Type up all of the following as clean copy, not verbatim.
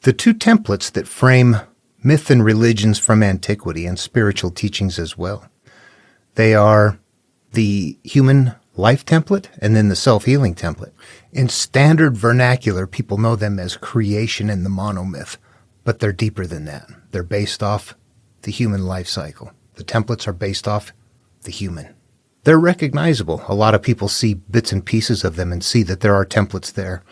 The two templates that frame myth and religions from antiquity and spiritual teachings as well. They are the human life template and then the self-healing template. In standard vernacular, people know them as creation and the monomyth, but they're deeper than that. They're based off the human life cycle. The templates are based off the human. They're recognizable. A lot of people see bits and pieces of them and see that there are templates there.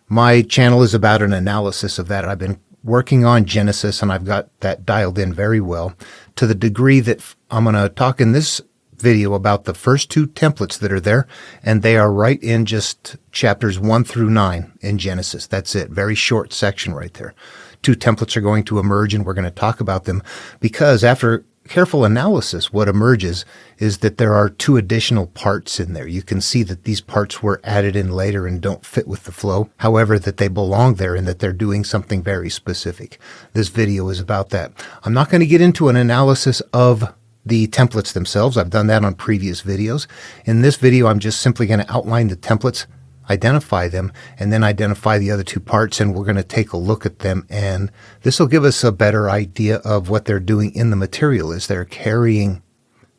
My channel is about an analysis of that. I've been working on Genesis, and I've got that dialed in very well to the degree that I'm going to talk in this video about the first two templates that are there, and they are right in just chapters 1 through 9 in Genesis. That's it. Very short section right there. Two templates are going to emerge, and we're going to talk about them because after careful analysis, what emerges is that there are two additional parts in there. You can see that these parts were added in later and don't fit with the flow. However, that they belong there and that they're doing something very specific. This video is about that. I'm not going to get into an analysis of the templates themselves. I've done that on previous videos. In this video, I'm just simply going to outline the templates, identify them, and then identify the other two parts, and we're going to take a look at them, and this will give us a better idea of what they're doing in the material as they're carrying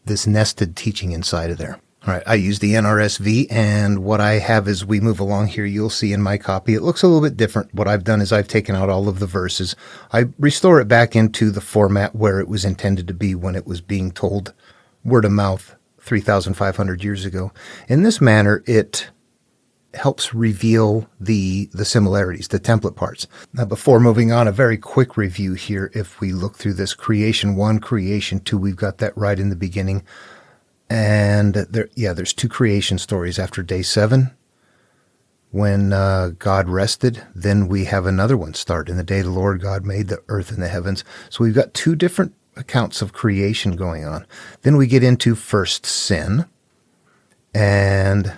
this nested teaching inside of there. All right, I use the NRSV, and what I have as we move along here, you'll see in my copy, it looks a little bit different. What I've done is I've taken out all of the verses. I restore it back into the format where it was intended to be when it was being told word of mouth 3,500 years ago. In this manner, it helps reveal the similarities, the template parts. Now, before moving on, a very quick review here. If we look through this creation 1, creation 2, we've got that right in the beginning. And there's two creation stories after day 7 when God rested. Then we have another one start in the day the Lord God made the earth and the heavens. So we've got two different accounts of creation going on. Then we get into first sin, and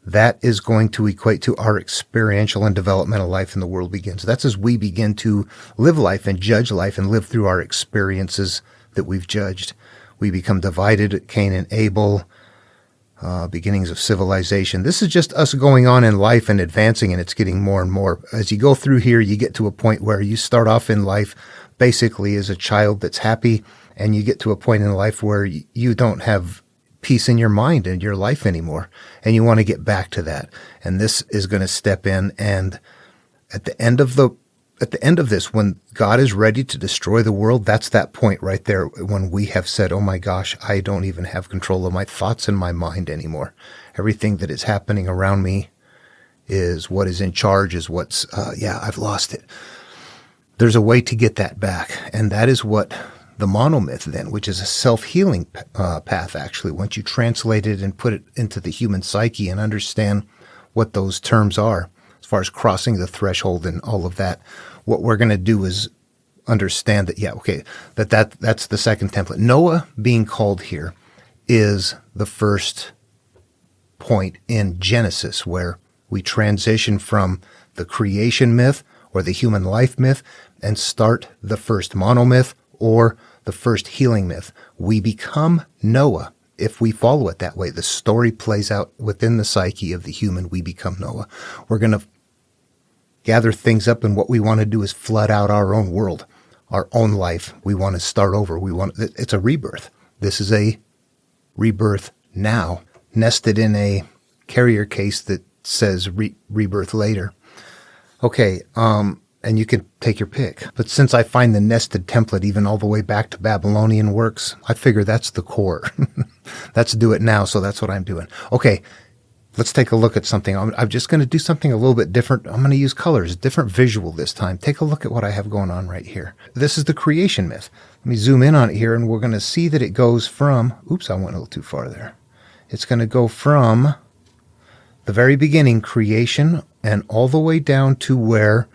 that is going to equate to our experiential and developmental life in the world begins. That's as we begin to live life and judge life and live through our experiences that we've judged. We become divided, Cain and Abel, beginnings of civilization. This is just us going on in life and advancing, and it's getting more and more. As you go through here, you get to a point where you start off in life basically as a child that's happy, and you get to a point in life where you don't have peace in your mind and your life anymore, and you want to get back to that. And this is going to step in, and at the end of this, when God is ready to destroy the world, that's that point right there when we have said, oh my gosh, I don't even have control of my thoughts and my mind anymore. Everything that is happening around me is what is in charge, is what's, I've lost it. There's a way to get that back, and that is what the monomyth then, which is a self-healing path, actually, once you translate it and put it into the human psyche and understand what those terms are, as far as crossing the threshold and all of that, what we're going to do is understand that, that's the second template. Noah being called here is the first point in Genesis where we transition from the creation myth or the human life myth and start the first monomyth or the first healing myth. We become Noah if we follow it that way. The story plays out within the psyche of the human. We become Noah. We're going to gather things up, and what we want to do is flood out our own world, our own life. We want to start over. It's a rebirth. This is a rebirth now, nested in a carrier case that says rebirth later. Okay, and you can take your pick. But since I find the nested template even all the way back to Babylonian works, I figure that's the core. Let's do it now, so that's what I'm doing. Okay, let's take a look at something. I'm just going to do something a little bit different. I'm going to use colors, different visual this time. Take a look at what I have going on right here. This is the creation myth. Let me zoom in on it here, and we're going to see that it goes from, oops, I went a little too far there. It's going to go from the very beginning, creation, and all the way down to where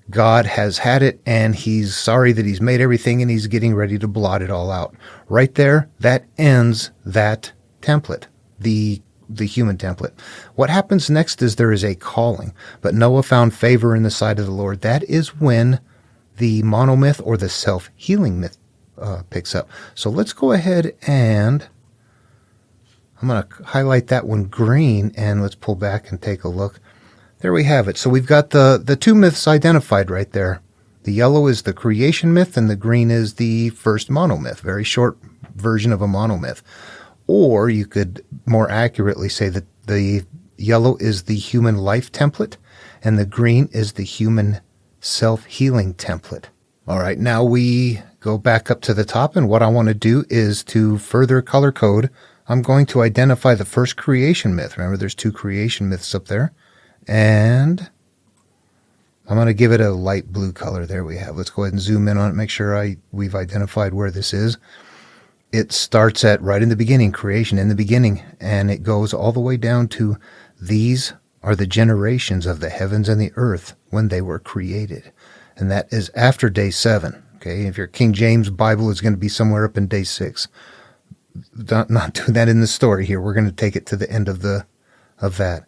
God has had it, and he's sorry that he's made everything, and he's getting ready to blot it all out. Right there, that ends that template, the human template. What happens next is there is a calling, but Noah found favor in the sight of the Lord. That is when the monomyth or the self-healing myth picks up. So let's go ahead and I'm going to highlight that one green, and let's pull back and take a look. There we have it. So we've got the two myths identified right there. The yellow is the creation myth, and the green is the first monomyth, very short version of a monomyth. Or you could more accurately say that the yellow is the human life template, and the green is the human self-healing template. All right, now we go back up to the top, and what I want to do is to further color code. I'm going to identify the first creation myth. Remember, there's 2 creation myths up there. And I'm going to give it a light blue color. There we have. Let's go ahead and zoom in on it, make sure we've identified where this is. It starts at right in the beginning, creation in the beginning, and it goes all the way down to these are the generations of the heavens and the earth when they were created. And that is after day 7. Okay, if your King James Bible is going to be somewhere up in day 6. Not doing that in the story here. We're going to take it to the end of that.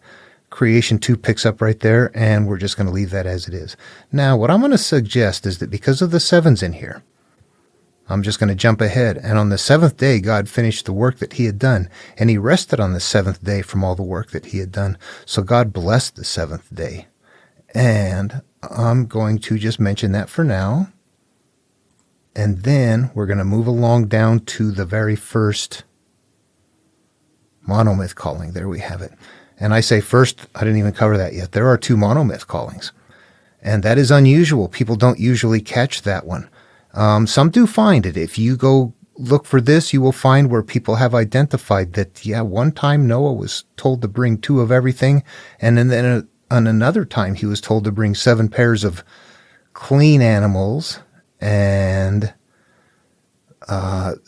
Creation 2 picks up right there, and we're just going to leave that as it is. Now, what I'm going to suggest is that because of the 7s in here, I'm just going to jump ahead. And on the 7th day, God finished the work that he had done, and he rested on the 7th day from all the work that he had done. So God blessed the 7th day. And I'm going to just mention that for now. And then we're going to move along down to the very first monomyth calling. There we have it. And I say first, I didn't even cover that yet. There are 2 monomyth callings. And that is unusual. People don't usually catch that one. Some do find it. If you go look for this, you will find where people have identified that, yeah, one time Noah was told to bring 2 of everything. And then on another time, he was told to bring 7 pairs of clean animals. And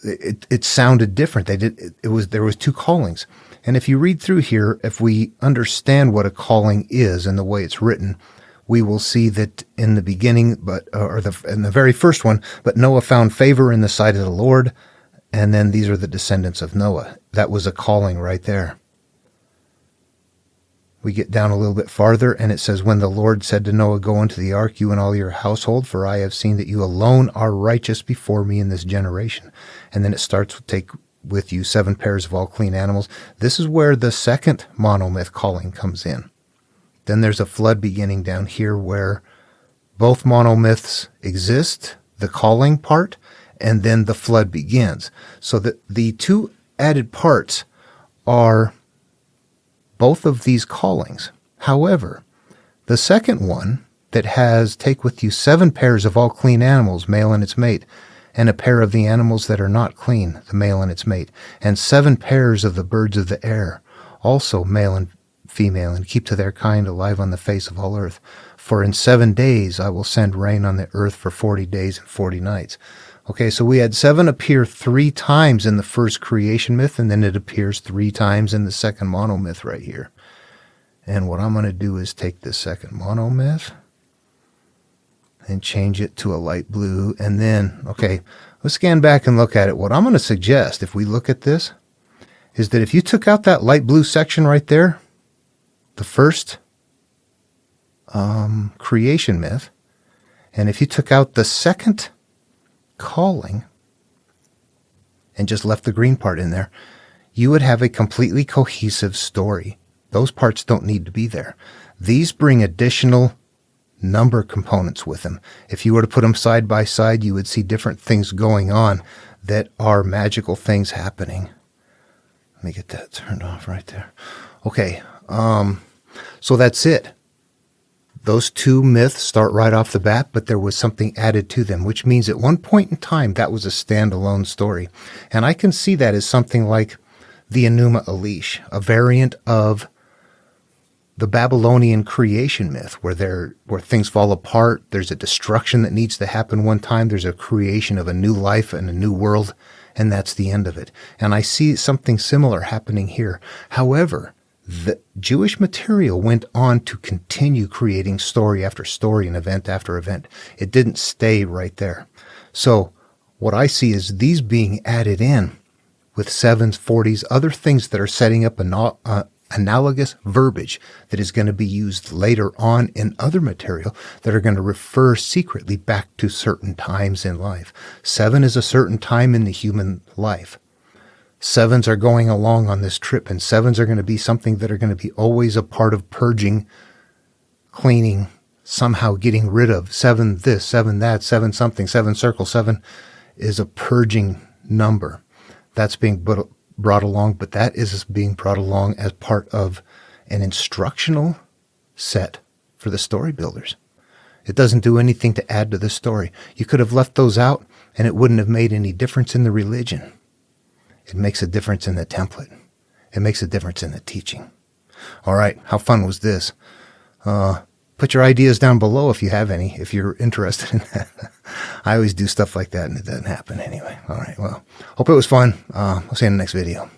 it sounded different. There was 2 callings. And if you read through here, if we understand what a calling is and the way it's written, we will see that in the beginning, in the very first one, but Noah found favor in the sight of the Lord, and then these are the descendants of Noah. That was a calling right there. We get down a little bit farther, and it says, when the Lord said to Noah, go into the ark, you and all your household, for I have seen that you alone are righteous before me in this generation. And then it starts with take with you 7 pairs of all clean animals. This is where the second monomyth calling comes in. Then there's a flood beginning down here where both monomyths exist, the calling part, and then the flood begins. So that the 2 added parts are both of these callings. However, the second one that has take with you 7 pairs of all clean animals, male and its mate, and a pair of the animals that are not clean, the male and its mate, and 7 pairs of the birds of the air, also male and female, and keep to their kind alive on the face of all earth. For in 7 days I will send rain on the earth for 40 days and 40 nights. Okay, so we had 7 appear 3 times in the first creation myth, and then it appears 3 times in the second monomyth right here. And what I'm going to do is take this second monomyth and change it to a light blue. And then, okay, let's scan back and look at it. What I'm going to suggest, if we look at this, is that if you took out that light blue section right there, the first creation myth, and if you took out the second calling and just left the green part in there, you would have a completely cohesive story. Those parts don't need to be there. These bring additional number components with them. If you were to put them side by side, you would see different things going on that are magical things happening. Let me get that turned off right there. Okay, so that's it. Those 2 myths start right off the bat, but there was something added to them, which means at one point in time, that was a standalone story. And I can see that as something like the Enuma Elish, a variant of the Babylonian creation myth, where things fall apart, there's a destruction that needs to happen one time, there's a creation of a new life and a new world, and that's the end of it. And I see something similar happening here. However, the Jewish material went on to continue creating story after story and event after event. It didn't stay right there. So what I see is these being added in with 7s, 40s, other things that are setting up analogous verbiage that is going to be used later on in other material that are going to refer secretly back to certain times in life. 7 is a certain time in the human life. 7s are going along on this trip, and 7s are going to be something that are going to be always a part of purging, cleaning, somehow getting rid of 7 this, 7 that, 7 something, 7 circle, 7 is a purging number. That's being brought along, but that is being brought along as part of an instructional set for the story builders. It doesn't do anything to add to the story. You could have left those out and it wouldn't have made any difference in the religion. It makes a difference in the template. It makes a difference in the teaching. All right, how fun was this? Put your ideas down below if you have any, if you're interested in that. I always do stuff like that and it doesn't happen anyway. All right, well, hope it was fun. I'll see you in the next video.